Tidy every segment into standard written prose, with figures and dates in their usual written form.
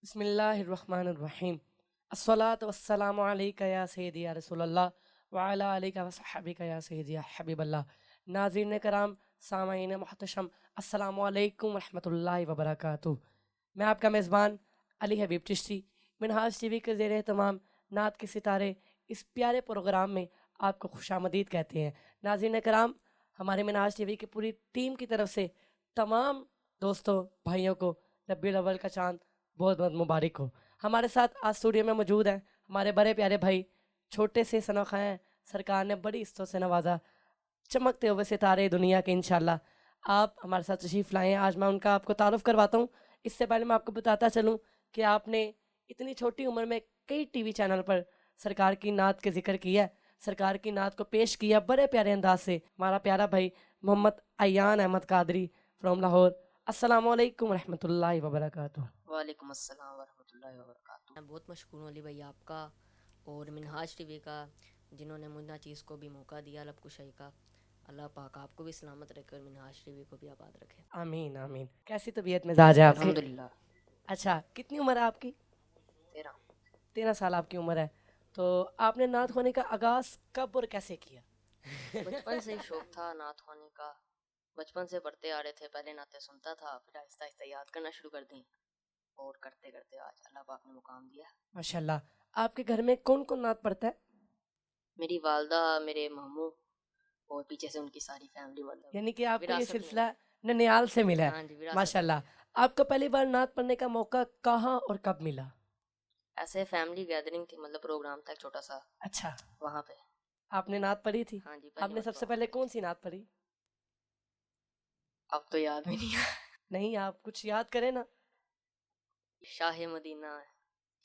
बिस्मिल्लाहिर्रहमानिर्रहीम अस्सलातु वस्सलामु अलैका या सय्यदी या रसूलल्लाह व अला आलिका व सह्बिका या सय्यदी या हबीबल्लाह। नाज़रीन कराम, सामाईन मुहतशम, अस्सलामु अलैकुम रहमतुल्लाहि व बरकातुहू। मैं आपका मेज़बान अली हबीब चिश्ती मिनहाज टीवी के ज़ेरे तमाम नात के सितारे इस प्यारे प्रोग्राम में आपको खुशामदीद कहते हैं। नाज़रीन कराम, हमारे मिनहाज टीवी की पूरी टीम की तरफ से तमाम दोस्तों भाइयों को रब्बीउल अव्वल का चाँद बहुत बहुत मुबारक हो। हमारे साथ आज स्टूडियो में मौजूद हैं हमारे बड़े प्यारे भाई, छोटे से सनोखा हैं, सरकार ने बड़ी इज्जतों से नवाजा, चमकते हुए सितारे दुनिया के इंशाल्लाह आप हमारे साथ तशरीफ़ लाएँ। आज मैं उनका आपको तारुफ़ करवाता हूँ। इससे पहले मैं आपको बताता चलूँ कि आपने इतनी छोटी उम्र में कई टीवी चैनल पर सरकार की नात के जिक्र किया, सरकार की नात को पेश किया बड़े प्यारे अंदाज से। हमारा प्यारा भाई मोहम्मद अयान अहमद कादरी फ्रॉम लाहौर, अस्सलामु अलैकुम रहमतुल्लाहि व बरकातुहू। वालेकुम अस्सलाम वरहमतुल्लाहि वबरकातुहू। मैं बहुत मशकूर हूँ अली भाई आपका और मिनहाज टीवी का, जिन्होंने मुन्ना चीज़ को भी मौका दिया लब कुशाई का। अल्लाह पाक आपको भी सलामत रखे और मिनहाज टीवी को भी आबाद रखे। आमीन आमीन। कैसी तबीयत मिजाज है आपकी? अल्हम्दुलिल्लाह। अच्छा, कितनी उम्र है आपकी? 13। 13 साल आपकी उम्र है। तो आपने नात ख़्वानी का आगाज़ कब और कैसे किया? बचपन से ही शौक था नात ख़्वानी का। बचपन से पढ़ते आ रहे थे, पहले नाते सुनता था, फिर आहिस्ता आहिस्ता याद करना शुरू कर दी और करते करते आज अल्लाह पाक ने मुकाम दिया। माशाल्लाह। आपके घर में कौन कौन नात पढ़ता है? मेरी वालदा, मेरे मामू और पीछे से उनकी सारी फैमिली, मतलब यानी कि आपको ये विरासत में। सिलसिला ननियाल से मिला है। हाँ जी, विरासत में। माशाल्लाह। आपको पहली बार नात पढ़ने का मौका कहाँ और कब मिला? ऐसे फैमिली गैदरिंग थी, मतलब प्रोग्राम था एक छोटा सा, अच्छा, वहाँ पे। आपने नात पढ़ी थी? हाँ जी, पहली आपने मरतबा सबसे वहाँ पहले पे। कौन सी नात पढ़ी? अब तो याद भी नहीं है। नहीं, आप कुछ याद करें ना। शाह मदीना।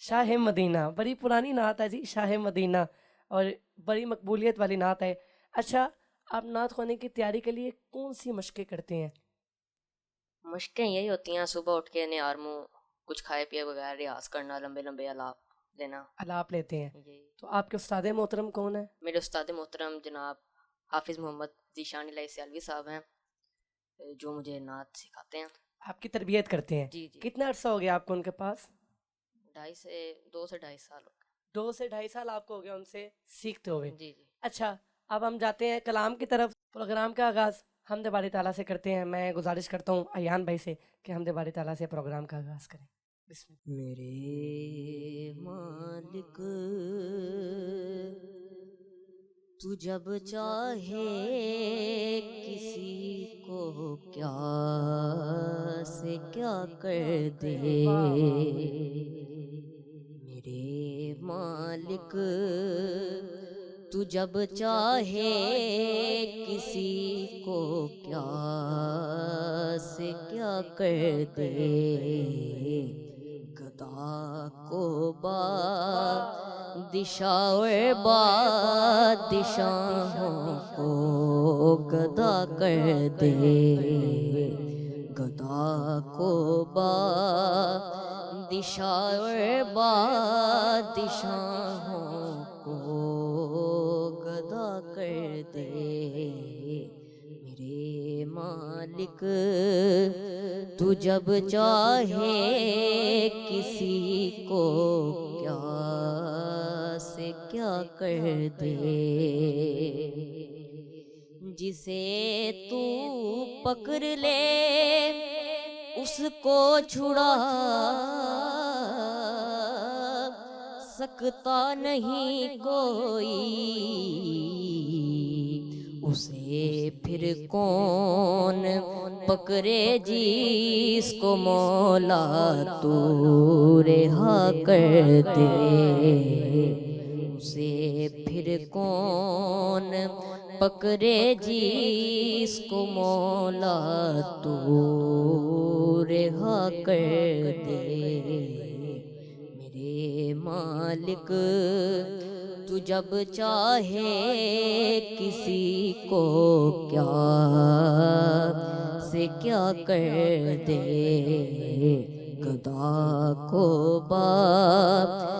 शाह मदीना बड़ी पुरानी नात है जी, शाह मदीना, और बड़ी मकबूलियत वाली नात है। अच्छा, आप नात ख़्वानी की तैयारी के लिए कौन सी मशक़ें करते हैं? मुश्किलें यही होती हैं, सुबह उठ के निहार मुँह कुछ खाए पिए बगैर रियाज करना, लंबे लंबे अलाप लेना, अलाप लेते हैं। यही। तो आपके उस्ताद मोहतरम कौन है? मेरे उस्ताद मोहतरम जनाब हाफिज़ मोहम्मद ज़ीशान इलाही सियालवी साहब हैं, जो मुझे नात सिखाते हैं। आपकी तरबियत करते हैं? जी जी। कितना अर्सा हो गया आपको उनके पास? 2 से 2.5 साल हो 2 से 2.5 साल आपको हो गया उनसे सीखते हुए। गए। जी जी। अच्छा, अब हम जाते हैं कलाम की तरफ। प्रोग्राम का आगाज़ हम्द बारी ताला से करते हैं। मैं गुजारिश करता हूँ अयान भाई से कि हम्द बारी ताला से प्रोग्राम का आगाज़ करें। बिस्मिल्लाह। मेरे मालिक तू जब चाहे किसी को क्या से क्या कर दे। मेरे मालिक तू जब चाहे किसी को क्या से क्या कर दे। गदा को बादशाह बादशाहों को गदा कर दे। गदा को बादशाह बादशाहों को गदा कर दे। मेरे मालिक तू जब चाहे किसी को क्या से क्या कर दे। जिसे तू पकड़ ले उसको छुड़ा सकता नहीं कोई। उसे फिर कौन पकड़े जिसको मौला तू रिहा कर दे। उसे फिर कौन पकड़े जिसको मौला तू रिहा कर दे। मेरे मालिक तू जब चाहे किसी को क्या से क्या कर दे। गदा को बादशाह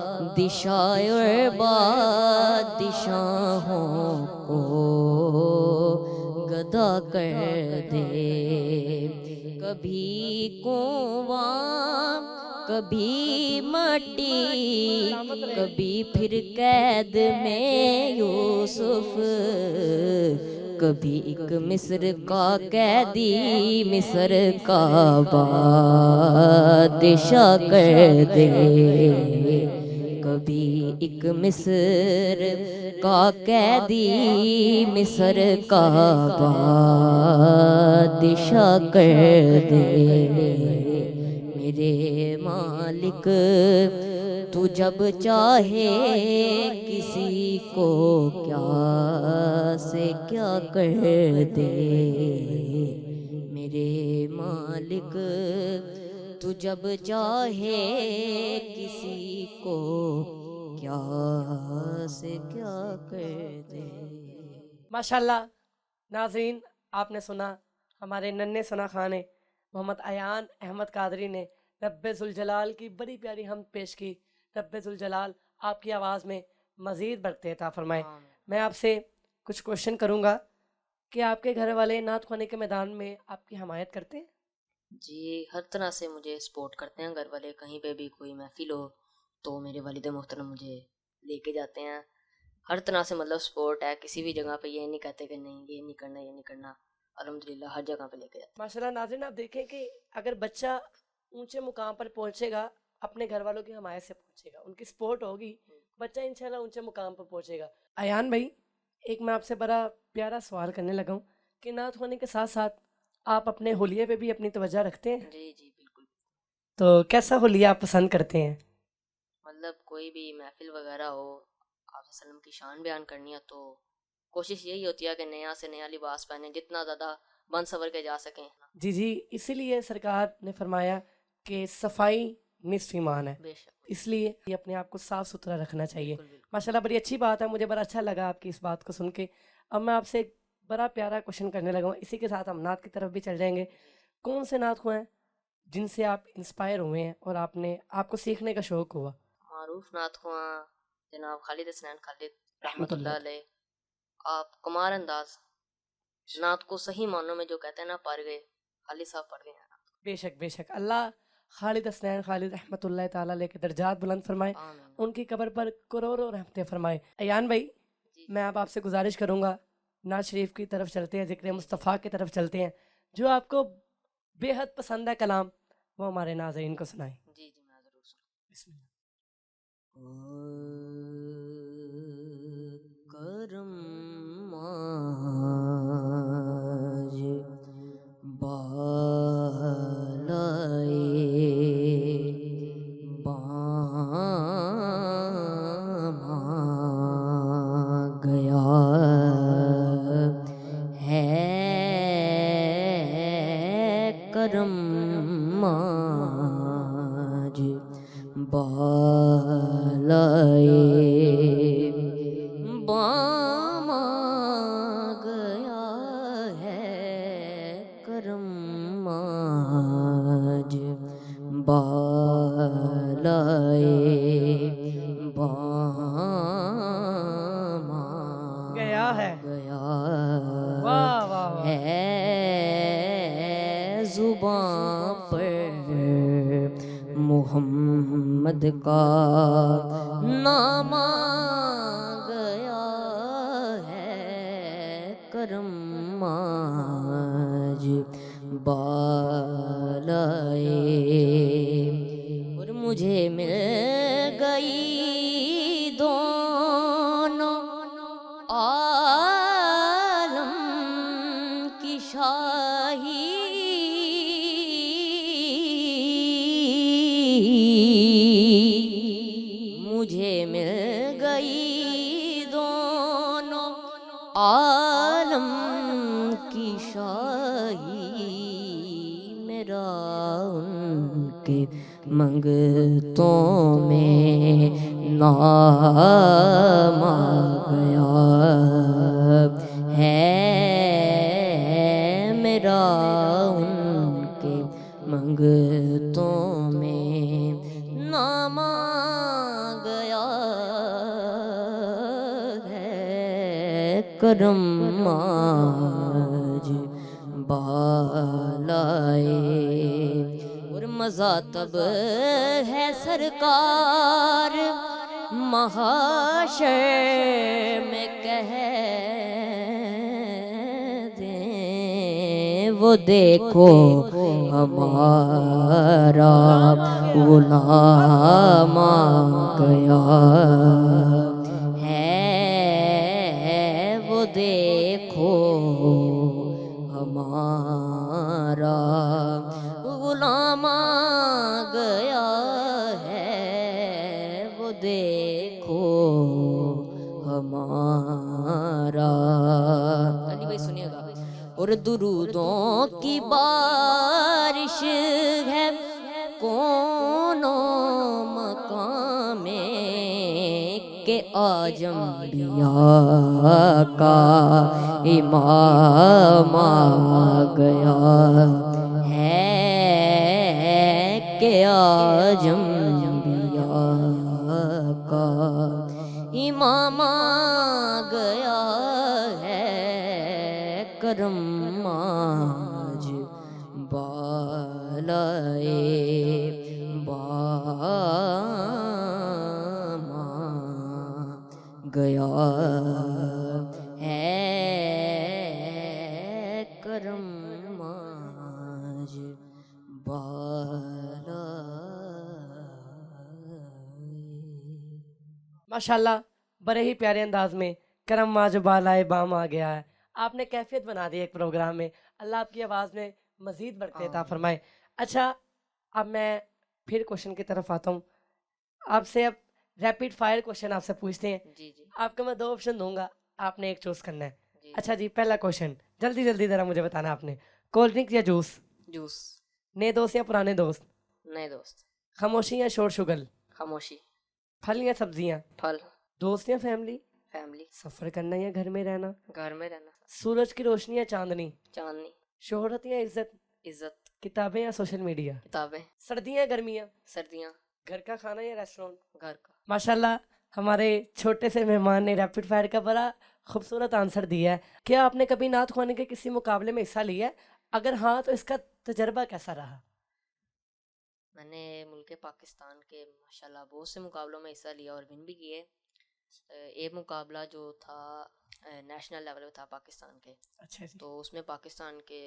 बादशाहों को गदा कर दे। कभी कुआं कभी माटी कभी फिर कैद में यूसुफ, कभी एक मिस्र का कैदी मिस्र का बादशाह कर दे, कभी एक मिस्र का कैदी मिस्र का बादशाह कर दे। मेरे मालिक तू जब चाहे किसी को क्या से क्या कर दे, मेरे मालिक तू जब चाहे किसी को क्या से क्या कर दे। माशाल्लाह नाज़रीन, आपने सुना हमारे नन्हे सना खान ने मोहम्मद अयान अहमद कादरी ने रब्बे जुल जलाल की बड़ी प्यारी हम पेश की। रब्बे जुल जलाल आपकी आवाज़ में मज़ीद बरकतें अता फरमाए। मैं आपसे कुछ क्वेश्चन करूँगा कि आपके घर वाले नात ख़्वानी के मैदान में आपकी हमायत करते हैं? जी, हर तरह से मुझे सपोर्ट करते हैं घर वाले। कहीं पे भी कोई महफिल हो तो मेरे वालिद मोहतरम मुझे लेके जाते हैं। हर तरह से मतलब सपोर्ट है, किसी भी जगह पे ये नहीं कहते कि नहीं ये नहीं करना ये नहीं करना। अल्हम्दुलिल्लाह हर जगह पे लेके जाते हैं। माशाल्लाह नाज़रीन, आप देखें कि अगर बच्चा ऊंचे मुकाम पर पहुंचेगा अपने घर वालों की हमायत से पहुंचेगा, उनकी सपोर्ट होगी, बच्चा इंशाल्लाह ऊंचे मुकाम पर पहुंचेगा। अयान भाई, एक मैं आपसे बड़ा प्यारा सवाल करने लगा हूँ कि नात ख़्वानी के साथ साथ आप अपने होलिये पे भी अपनी तवज्जो रखते हैं? जी जी बिल्कुल। तो कैसा होलिया आप पसंद करते हैं? मतलब कोई भी महफिल वगैरह हो, आप सल्लम की शान बयान करनी है तो कोशिश यही होती है कि नया से नया लिबास पहने, जितना ज़्यादा बन सवर के जा सकें। जी जी, इसीलिए सरकार ने फरमाया कि सफाई निस्फ ईमान है, बेशक, इसलिए ये अपने आप को साफ़ सुथरा रखना चाहिए। बिल्कुल बिल्कुल। माशाल्लाह बड़ी अच्छी बात है, मुझे बड़ा अच्छा लगा आपकी इस बात को सुन के। अब मैं आपसे एक बड़ा प्यारा क्वेश्चन करने लगा हूँ, इसी के साथ हम नात की तरफ भी चल जाएंगे। कौन से नात ख़्वां हैं जिनसे आप इंस्पायर हुए हैं और आपको सीखने का शौक़ हुआ? मारूफ नात ख़्वां जनाब खालिद हसनैन खालिद रहमतुल्लाह। रहमतुल्लाह अलैह, आप कमाल अंदाज नात को सही मानों में जो कहते हैं ना पढ़ गए, खालिद साहब पढ़ गए हैं। बेशक बेशक, अल्लाह खालिद हसनैन खालिद रहमतुल्लाह ताला अलैह के दर्जात बुलंद फरमाए, आमीन। उनकी कब्र पर करोड़ों रहमतें फरमाए। अयान भाई, जी मैं अब आपसे गुजारिश करूँगा, नाज शरीफ की तरफ चलते हैं, ज़िक्र मुस्तफ़ा की तरफ चलते हैं। जो आपको बेहद पसंद है कलाम, वो हमारे नाज़रीन को सुनाएं। जी जी मैं ज़रूर सुनूँ। बिस्मिल्लाह। करम माज बालाए बामा गया है, करम माज बालाए बामा गया है, करम माज बालाए बामा गया है। गया वाह वाह वाह। है, जुबां पर मोहम्मद का नाम आ गया है, करम आज बालाए, और मुझे मिल गई दोनों आलम की शाही, मुझे मिल गई दोनों आलम की शाही, मेरा उनके मंगतों में नाम आ गया है, मेरा उनके मंगतों में नाम आ गया है, करम आज बालाए, और मज़ा तब है सरकार महाशय में कह दें, वो देखो हमारा गुलाम आ गया है, वो देखो हमारा गुलाम आ गया है, वो देखो हमारा। अली भाई सुनिएगा। और दुरूदों की बारिश है कोनो मकामे के आजम बिया का इमाम आ गया है, के आजम बिया का इमाम आ गया है, करम आज बालाए बामा गया है, करम आज बालाए। माशाल्लाह, बड़े ही प्यारे अंदाज में करम माज बालाए बाम आ गया है। आपने कैफियत बना दी एक प्रोग्राम में। अल्लाह आपकी आवाज़ में मज़ीद बरकत अता फरमाए। अच्छा, अब मैं फिर क्वेश्चन की तरफ आता हूँ। आपसे अब रैपिड फायर क्वेश्चन आपसे पूछते हैं। जी जी आपको मैं 2 ऑप्शन दूंगा, आपने एक चूज़ करना है। जी। अच्छा जी, पहला क्वेश्चन जल्दी जल्दी ज़रा मुझे बताना आपने। कोल्ड ड्रिंक या जूस? जूस। नए दोस्त या पुराने दोस्त? नए दोस्त। खामोशी या शोर शुगल? खामोशी। फल या सब्जियाँ? फल। दोस्त या फैमिली? फैमिली। सफ़र करना या घर में रहना? घर में रहना। सूरज की रोशनी या चांदनी? चांदनी। शोहरत या इज्जत? इज्जत। किताबें या सोशल मीडिया? किताबें। सर्दियाँ या गर्मियाँ? सर्दियाँ। घर का खाना या रेस्टोरेंट? घर का। माशाल्लाह, हमारे छोटे से मेहमान ने रैपिड फायर का बड़ा खूबसूरत आंसर दिया है। क्या आपने कभी नात ख्वानी के किसी मुकाबले में हिस्सा लिया है? अगर हाँ, तो इसका तजर्बा कैसा रहा? मैंने मुल्क पाकिस्तान के माशाल्लाह बहुत से मुकाबलों में हिस्सा लिया और विन भी किए। एक मुकाबला जो था नेशनल लेवल पे था पाकिस्तान के। अच्छा जी। तो उसमें पाकिस्तान के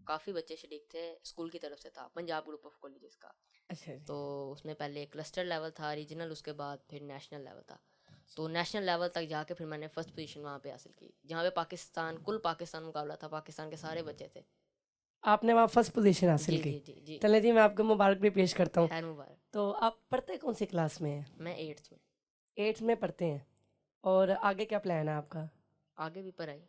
काफ़ी बच्चे शरीक थे, स्कूल की तरफ से था, पंजाब ग्रुप ऑफ कॉलेजेस का। अच्छा जी। तो उसमें पहले क्लस्टर लेवल था, रीजनल, उसके बाद फिर नेशनल लेवल था। तो नेशनल लेवल तक जाके फिर मैंने फर्स्ट पोजीशन वहाँ पे हासिल की, जहाँ पे कुल पाकिस्तान मुकाबला था, पाकिस्तान के सारे बच्चे थे। आपने वहाँ फर्स्ट पोजीशन हासिल जी की? जी जी जी। चले जी, मैं आपको मुबारक भी पेश करता हूँ। खैर मुबारक। तो आप पढ़ते कौन सी क्लास में हैं? मैं 8th में। 8th में पढ़ते हैं। और आगे क्या प्लान है आपका? आगे भी पढ़ाई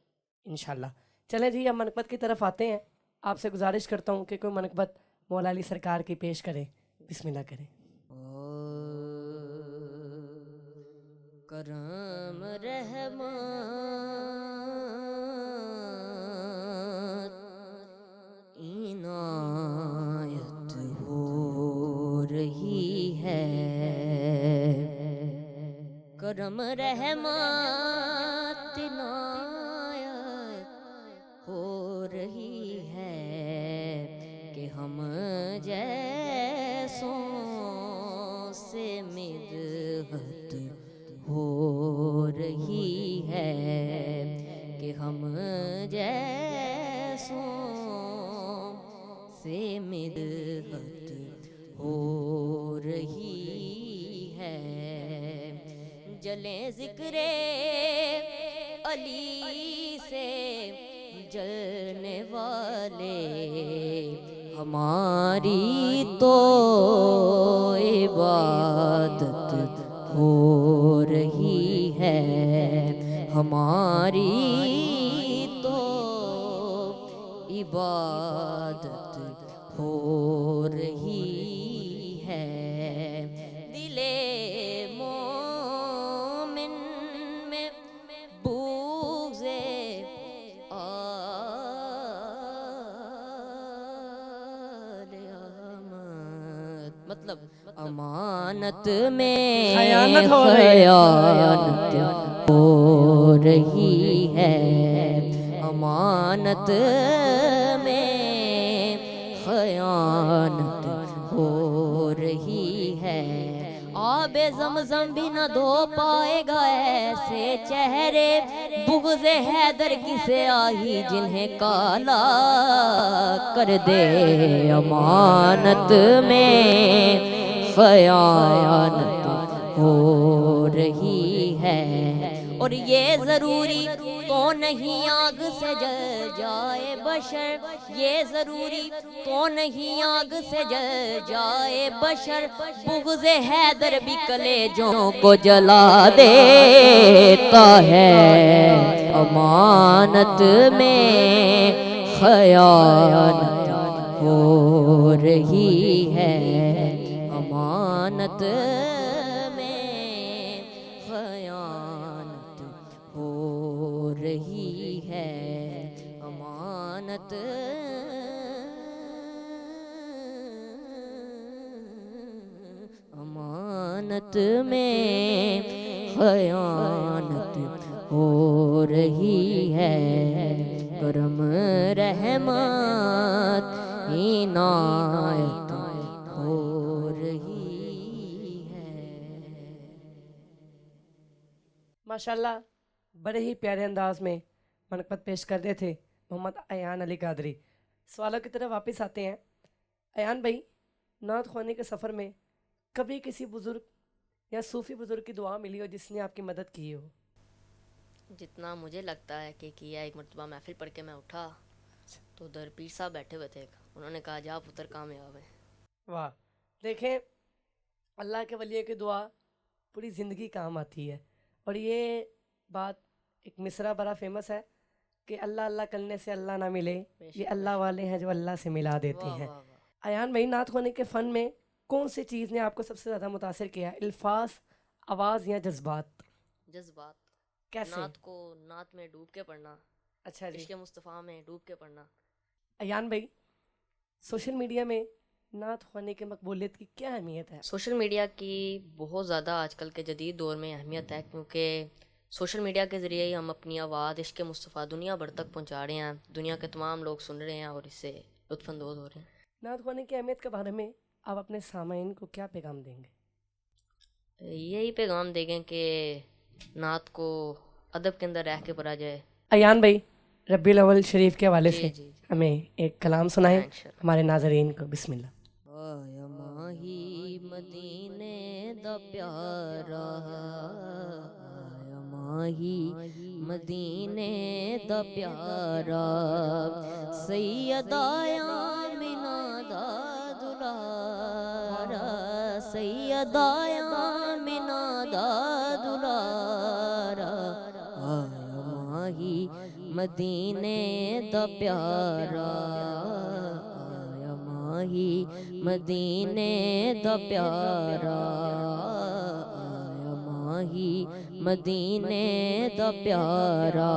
इंशाल्लाह। चलें जी, अब मनकबत की तरफ आते हैं। आपसे गुजारिश करता हूँ कि कोई मनकबत मौला अली सरकार की पेश करें। बिस्मिल्लाह करें। करम रहमत इनायत हो रही है, करम रहमत इनायत हो रही है, कि हम जैसों से मिदहत हो रही है, कि हम जैसों से मिदहत हो रही है। जले ज़िक्रे अली से जलने वाले, हमारी तो इबादत हो रही है, हमारी तो इबादत हो रही है। दिले मोमिन में बूज़े आले अहमद, मतलब अमानत में खयानत हो रही है। खयानत हो रही है, अमानत में खयानत हो आबे ज़मज़म भी न धो पाएगा ऐसे चेहरे, बुग़्ज़े हैदर किसे आही जिन्हें काला कर दे। अमानत में खयानत हो रही है, और ये ज़रूरी तो नहीं आग से जल जाए बशर, ये ज़रूरी तो नहीं आग से जल जाए बशर, बुग़्ज़े हैदर भी कलेजों को जला देता है। अमानत में खयानत हो रही है, अमानत में खयानत हो रही है, अमानत अमानत में खयानत हो रही है। करम रहमत इनायत हो रही है। माशाल्लाह, बड़े ही प्यारे अंदाज में मनक़बत पेश कर रहे थे मोहम्मद अयान अली कादरी। सवालों की तरफ वापस आते हैं। अयान भाई, नात ख़्वानी के सफ़र में कभी किसी बुज़ुर्ग या सूफ़ी बुज़ुर्ग की दुआ मिली हो जिसने आपकी मदद की हो? जितना मुझे लगता है कि किया, एक मरतबा महफिल पढ़ के मैं उठा तो उधर पीर साहब बैठे हुए थे, उन्होंने कहा जा पुत्र कामयाब है। वाह, देखें, अल्लाह के वलियों की दुआ पूरी ज़िंदगी काम आती है। और ये बात एक मिसरा बड़ा फेमस है कि अल्लाह अल्लाह करने से अल्लाह ना मिले, ये अल्लाह वाले हैं जो अल्लाह से मिला देते वाह हैं। वाह वाह। अयान भाई, नात ख़्वानी के फ़न में कौन सी चीज़ ने आपको सबसे ज़्यादा मुतासिर किया? अल्फाज, आवाज़ या जज्बात? जज्बात। कैसे? नात को नात में डूब के पढ़ना, अच्छा जी। इश्क़ मुस्तफ़ा में डूब के पढ़ना। अयान भाई, सोशल मीडिया में नात ख़्वानी की मकबूलियत की क्या अहमियत है? सोशल मीडिया की बहुत ज़्यादा आजकल के जदीद दौर में अहमियत है, क्योंकि सोशल मीडिया के ज़रिए ही हम अपनी आवाज़ इश्क़ मुस्तफ़ा दुनिया भर तक पहुँचा रहे हैं, दुनिया के तमाम लोग सुन रहे हैं और इससे लुत्फ़अंदोज़ हो रहे हैं। नात ख़्वानी की अहमियत के बारे में आप अपने सामाईन को क्या पैगाम देंगे? यही पैगाम देंगे कि नात को अदब के अंदर रह के पढ़ा जाए। अयान भाई, रब्बीउल अव्वल शरीफ के हवाले जी से जी जी। हमें एक कलाम सुनाएं इंशाअल्लाह। हमारे नाज़रीन को। बिस्मिल्लाह। आया माही मदीने दा प्यारा, आया माही मदीने दा प्यारा, सैयदा आमिना दा दुलारा, सैयदा आमिना दा दुलारा, आया माही मदीने दा प्यारा, आया माही मदीने दा प्यारा, आया माही मदीने दा प्यारा,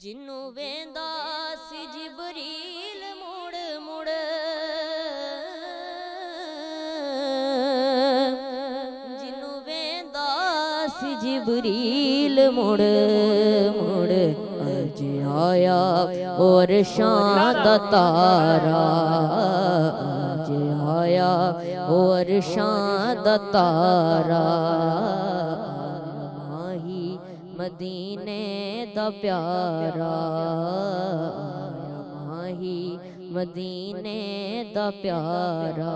जिन्नू वेंदा सी जिबरील मुड़ मुड़, जिन्नू वेंदा सी जिबरील मुड़ मुड़, अज आया और शान दा तारा, अज आया और शान दा तारा, आया माही मदीने दा प्यारा, आया माही मदीने दा प्यारा,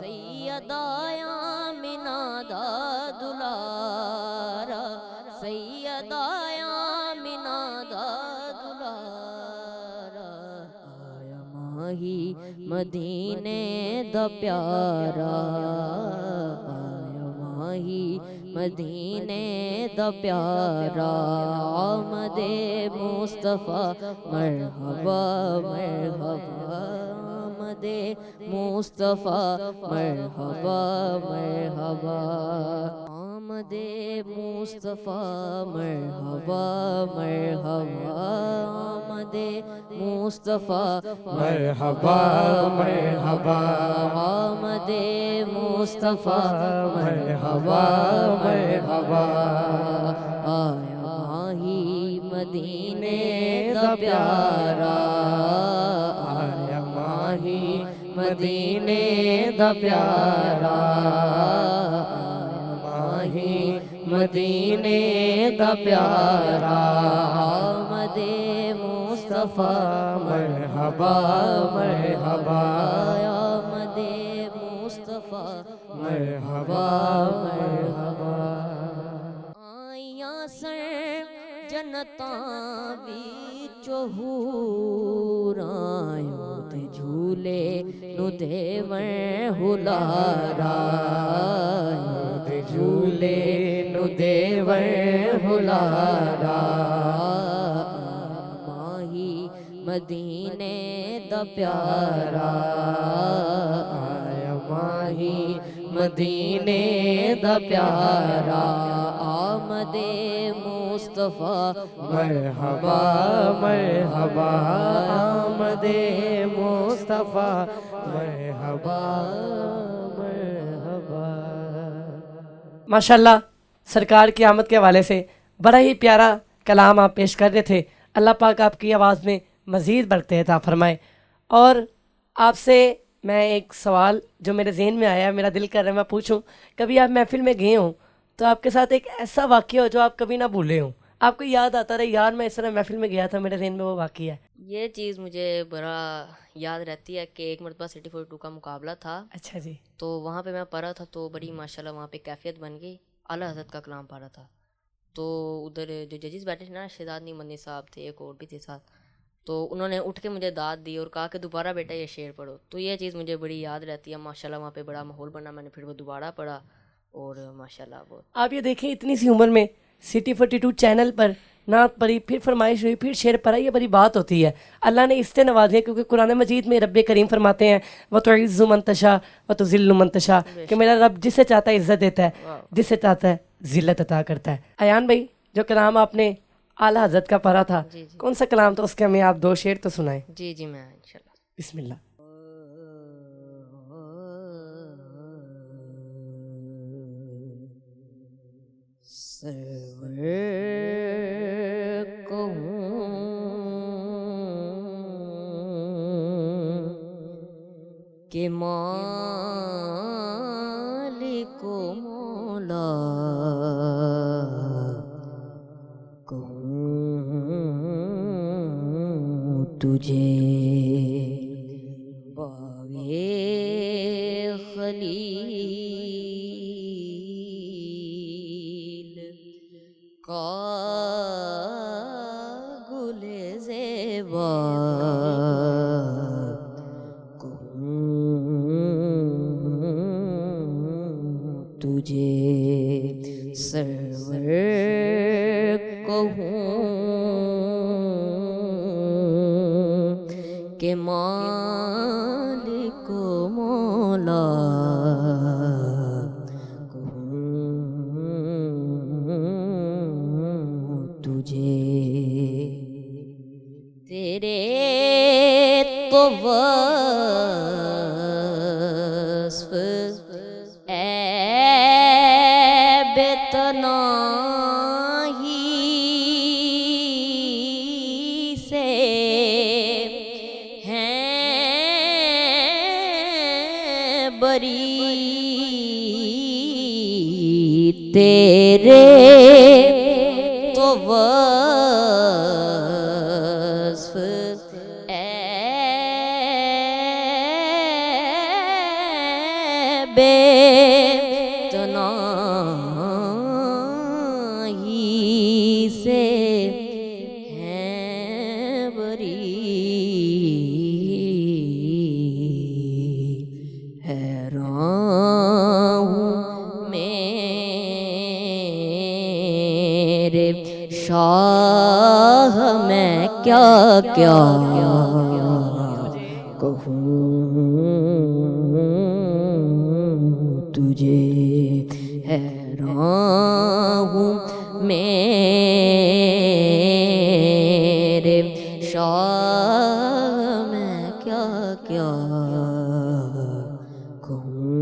सैयदा आमिना दा दुलारा, सैयदा आमिना दा दुलारा, आया माही मदीने दा प्यारा, आया माही मदीने दा प्यारा, आमदे मुस्तफ़ा मरहबा मरहबा, आमदे मुस्तफ़ा मरहबा मरहबा, आमदे मुस्तफ़ा मरहबा मरहबा, आमदे मुस्तफ़ा मरहबा मरहबा, आमदे मुस्तफ़ा मरहबा मरहबा, आया माही मदीने दा प्यारा, आया माही मदीने दा प्यारा माही मदीने दा प्यारा आमदे मुस्तफ़ा मरहबा मरहबा आमदे मुस्तफ़ा मरहबा मरहबा आइया सर जनता विचों हूरां ते झूले नु देवण हुलारा ते झूले नु देवण हुलारा माही मदीने दा प्यारा आया माही मदीने दा प्यारा आमदे मुस्तफ़ा मरहबा मरहबा आमदे मुस्तफ़ा मरहबा मरहबा। माशाल्लाह सरकार की आमद के हवाले से बड़ा ही प्यारा कलाम आप पेश कर रहे थे। अल्लाह पाक आपकी आवाज़ में मज़ीद बरकत अता फरमाए। और आपसे मैं एक सवाल जो मेरे जहन में आया, मेरा दिल कर रहा है मैं पूछूं, कभी आप महफिल में गए हों तो आपके साथ एक ऐसा वाक़या हो जो आप कभी ना भूले हों, आपको याद आता रहे यार मैं इस तरह महफिल में गया था, मेरे जहन में वो वाक़या है। ये चीज़ मुझे बड़ा याद रहती है कि एक मरतबा सिटी 42 का मुकाबला था। अच्छा जी। तो वहाँ पे मैं पढ़ा था तो बड़ी माशाल्लाह वहाँ पे कैफियत बन गई। आला हज़रत का कलाम पढ़ा था तो उधर जो जजेस बैठे थे ना, शहजाद मन्नी साहब थे, एक और भी थे साथ, तो उन्होंने उठ के मुझे दाद दी और कहा कि दोबारा बेटा ये शेर पढ़ो। तो ये चीज़ मुझे बड़ी याद रहती है। माशाल्लाह वहाँ पे बड़ा माहौल बना, मैंने फिर वो दोबारा पढ़ा और माशाल्लाह वो। आप ये देखें इतनी सी उम्र में सिटी 42 चैनल पर नात पढ़ी, फिर फरमाइश हुई, फिर शेर पढ़ा, ये बड़ी बात होती है। अल्लाह ने इससे नवाजे क्योंकि कुरान मजीद में रब करीम फरमाते हैं व तुइज़्ज़ु मन तशा व तुज़िल्लु मन तशा, कि मेरा रब जिसे चाहता है इज्जत देता है, जिसे चाहता है जिल्लत अता करता है। अयान भाई जो कलाम आपने आला हज़रत का पढ़ा था, कौन सा कलाम था, उसके हमें आप दो शेर तो सुनाएं। जी जी मैं इंशाल्लाह। बिस्मिल्लाह। सरवर कहूँ के मालिक मौला कहूँ तुझे बागे खलील का गुले ज़ेबा कहूँ तुझे सरवर कहूँ के मालिक मौला तुझे तेरे तो वस्फ ऐब तनाही से हैं बरी तेरे तो वस्फ ऐब तनाही से हैं बरी हैरान हूँ मेरे शाह मैं क्या क्या कहूँ तुझे हैरान हूँ मेरे शाह मैं क्या क्या कहूँ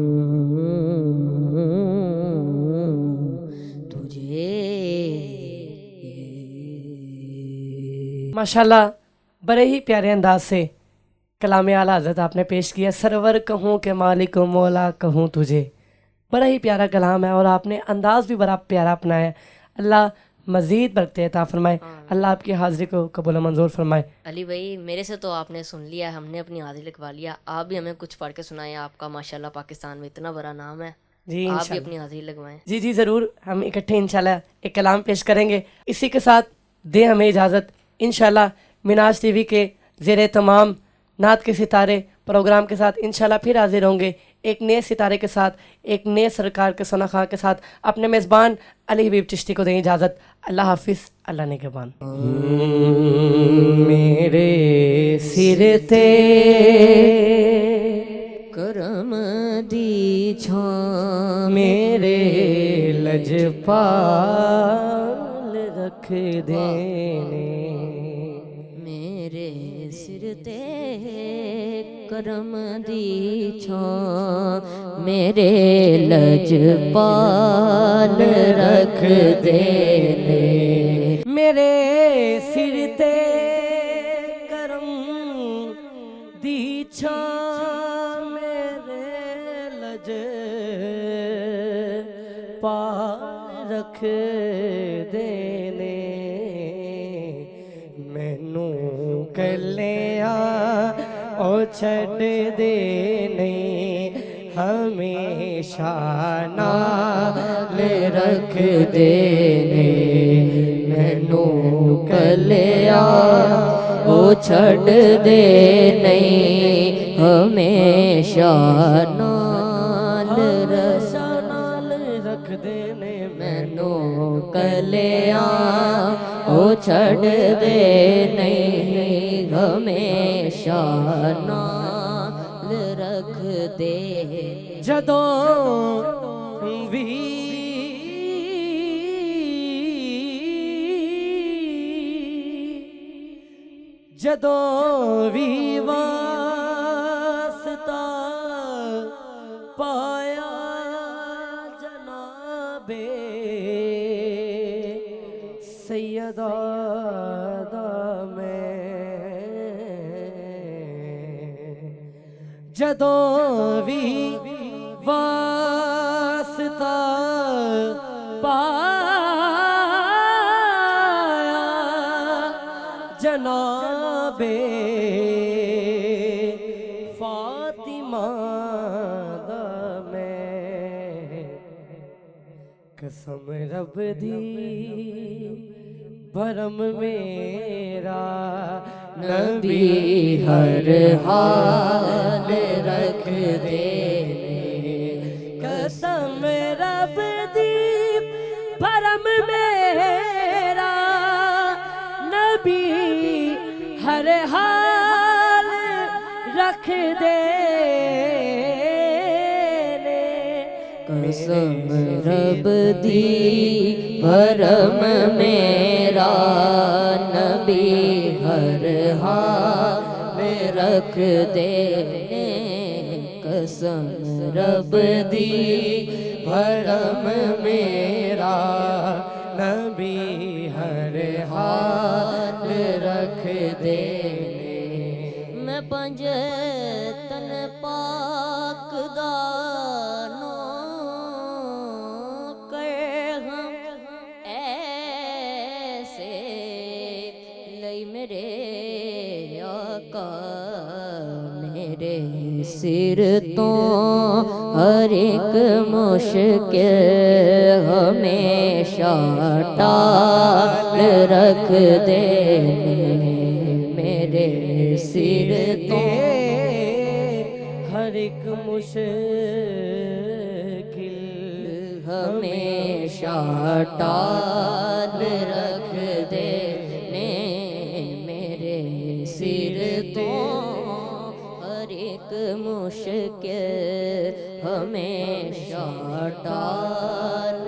तुझे। माशाल्लाह बड़े ही प्यारे अंदाज से कलाम आला हज़रत आपने पेश किया। सरवर कहूँ के मालिक मौला कहूँ तुझे, बड़ा ही प्यारा कलाम है और आपने अंदाज़ भी बड़ा प्यारा अपनाया है। अल्लाह मज़ीद बरकत अता फरमाए, अल्लाह आपकी हाज़िरी को कबूल व मंजूर फरमाए। अली भाई मेरे से तो आपने सुन लिया, हमने अपनी हाजिरी लिखवा लिया, आप भी हमें कुछ पढ़ के सुनाएं। आपका माशाल्लाह पाकिस्तान में इतना बड़ा नाम है, जी आप भी इंशाल्लाह, अपनी हाजिरी लगवाएं। जी जी ज़रूर, हम इकट्ठे इंशाल्लाह एक कलाम पेश करेंगे। इसी के साथ दे हमें इजाज़त। इंशाल्लाह मिनाज टीवी के ज़ेरे तमाम नात के सितारे प्रोग्राम के साथ इंशाल्लाह फिर हाजिर होंगे, एक नए सितारे के साथ, एक नए सरकार के सना खां के साथ। अपने मेज़बान अली हबीब चिश्ती को दें इजाज़त। अल्लाह हाफिज़, अल्लाह निगहबान। मेरे सिर ते करम दी छां, मेरे लजपाल रख देने, मेरे सिर ते करम दी छां, मेरे लजपाल रख देने, मेरे सिर ते करम दी छां, मेरे लज पा रख देने, मैनू कलिया ओ छड़ देने, हमेशा नाल रख देने, मैनू कलिया ओ छड़ दे नहीं, हमेशा नाल रख देने, मैनू कलिया ओ छड़ दे नहीं, हमेशा नाल रख दे, जदों भी जदों भी वास्ता पाया जनाबे सैयदा दा मैं, जदों भी वास्ता पाया जनाबे फातिमा दा मैं, कसम रब दी भरम मेरा नबी हर हाल रख देने, कसम रब दी भरम मेरा नबी हर हाल रख देने, कसम रब दी भरम मेरा नबी हर हाल रख देने, कसम रब दी भरम मेरा नबी हर हाल रख देने, मैं पंज तन पाक दा नो कर हम ऐसे लई मेरे आका, मेरे सिर तो हर एक मुश्किल हमेशा टाल रख देने, मेरे सिर तो हर एक मुश्किल हमेशा टाल रख देने, मेरे सिर तो हर एक मुश्किल हमेशा टाल